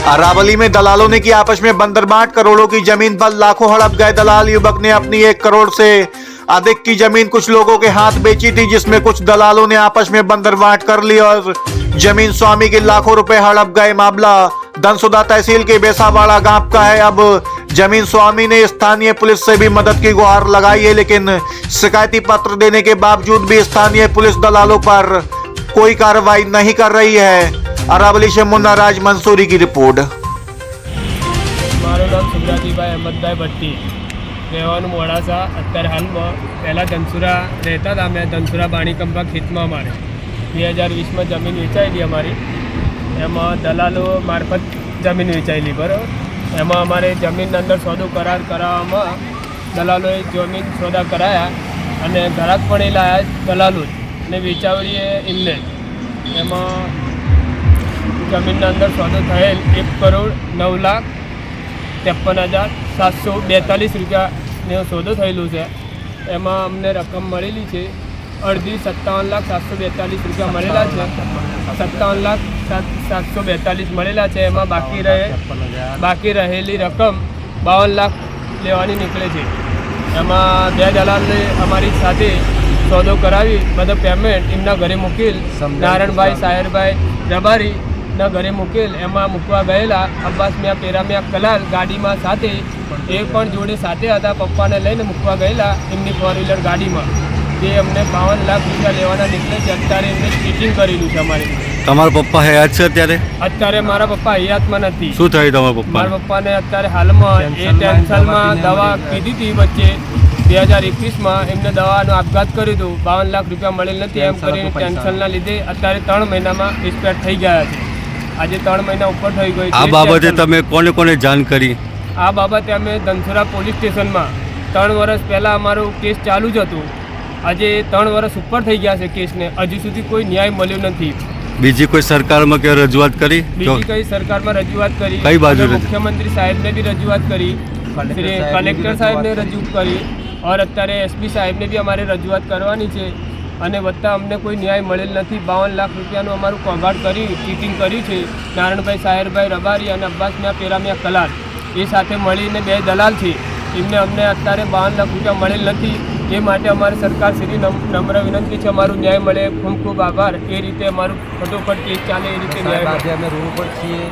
अरावली में दलालों ने की आपस में बंदरबांट, करोड़ों की जमीन पर लाखों हड़प गए दलाल। युवक ने अपनी 1 करोड़ से अधिक की जमीन कुछ लोगों के हाथ बेची थी, जिसमें कुछ दलालों ने आपस में बंदरबांट कर ली और जमीन स्वामी के लाखों रुपए हड़प गए। मामला धनसुदा तहसील के बेसावाड़ा गांव का है। अब जमीन स्वामी ने स्थानीय पुलिस से भी मदद की गुहार लगाई है, लेकिन शिकायती पत्र देने के बावजूद भी स्थानीय पुलिस दलालों पर कोई कार्रवाई नहीं कर रही है। अरावली से मुन्ना राज मंसूरी की रिपोर्ट। મારું નામ સુબ્રાજીભાઈ અહેમદભાઈ ભટ્ટી, રહેવાનું મોડાસા। અત્યારે હાલમાં પહેલાં ધનસુરા રહેતા હતા અમે, ધનસુરા બાણીકંપા ખેતમાં અમારે 2020માં જમીન વેચાયેલી અમારી। એમાં દલાલો મારફત જમીન વેચાયેલી, બરાબર। એમાં અમારે જમીનના અંદર સોદો કરાર કરાવવામાં દલાલોએ જમીન સોદા કરાયા અને ગ્રાહક પણ એ લાયા દલાલો જ, અને વેચાવડીએ એમને એમાં જમીનના અંદર સોદો થયેલ 1,09,53,742 રૂપિયાનો સોદો થયેલો છે। એમાં અમને રકમ મળેલી છે અડધી 57,742 રૂપિયા મળેલા છે। 57,742 મળેલા છે। એમાં બાકી રહેલી રકમ 52 લાખ લેવાની નીકળે છે। એમાં 2 દલાલને અમારી સાથે સોદો કરાવી બધો પેમેન્ટ એમના ઘરે મૂકેલ, નારાયણભાઈ સાહેરભાઈ રબારી ના ઘરે મૂકેલ। એમાં મૂકવા ગયેલા અબ્બાસ મિયા પેરા મિયા કલાલ ગાડીમાં સાથે, એ પણ જોડે સાથે હતા, પપ્પાને લઈને મૂકવા ગયેલા એમની 4 વ્હીલર ગાડીમાં। તે અમને 52 લાખ રૂપિયા લેવાના નીકળે છે। અત્યારે એમને ચીટિંગ કરેલું છે અમારે। તમારા પપ્પા હયાત છે અત્યારે? અત્યારે મારા પપ્પા હયાતમાં નથી। શું થયું તમારા પપ્પા? મારા પપ્પાને અત્યારે હાલમાં એ ટેન્શનમાં દવા કીધી હતી વચ્ચે 2021માં એમને દવાનો આપઘાત કર્યો હતો। 52 લાખ રૂપિયા મળેલ નથી એમ કરીને ટેન્શનના લીધે અત્યારે 3 મહિનામાં એક્સપાયર થઈ ગયા છે। આજે 3 મહિના ઉપર થઈ ગઈ। આ બાબતે તમે કોને કોને જાણ કરી? આ બાબતે અમે ધનસુરા પોલીસ સ્ટેશનમાં 3 વર્ષ પહેલાં અમારો કેસ ચાલુ જ હતો। આજે 3 વર્ષ ઉપર થઈ ગયા છે કેસને, હજુ સુધી કોઈ ન્યાય મળ્યો નથી। બીજી કોઈ સરકારમાં કે રજૂઆત કરી? બીજી કઈ સરકારમાં રજૂઆત કરી, કઈ બાજુ? મુખ્યમંત્રી સાહેબને બી રજૂઆત કરી, કલેક્ટર સાહેબને રજૂ કરી, और અત્યારે એસપી સાહેબને બી અમારે રજૂઆત કરવાની છે। અને વત્તા અમને કોઈ ન્યાય મળેલ નથી। 52 લાખ રૂપિયાનું અમારું કૌભાંડ કરી ચીટિંગ કર્યું છે નારાયણભાઈ સાહેરભાઈ રબારી અને અબ્બાસ મિયા પેરા મિયા કલાલ, એ સાથે મળીને 2 દલાલ છે। એમને અમને અત્યારે 52 લાખ રૂપિયા મળેલ નથી। એ માટે અમારે સરકાર શ્રી નમ્ર વિનંતી છે અમારું ન્યાય મળે। ખૂબ ખૂબ આભાર। એ રીતે અમારું ફટોફટ કેસ ચાલે, એ રીતે ન્યાય મળે। અમે રોડ પર છીએ।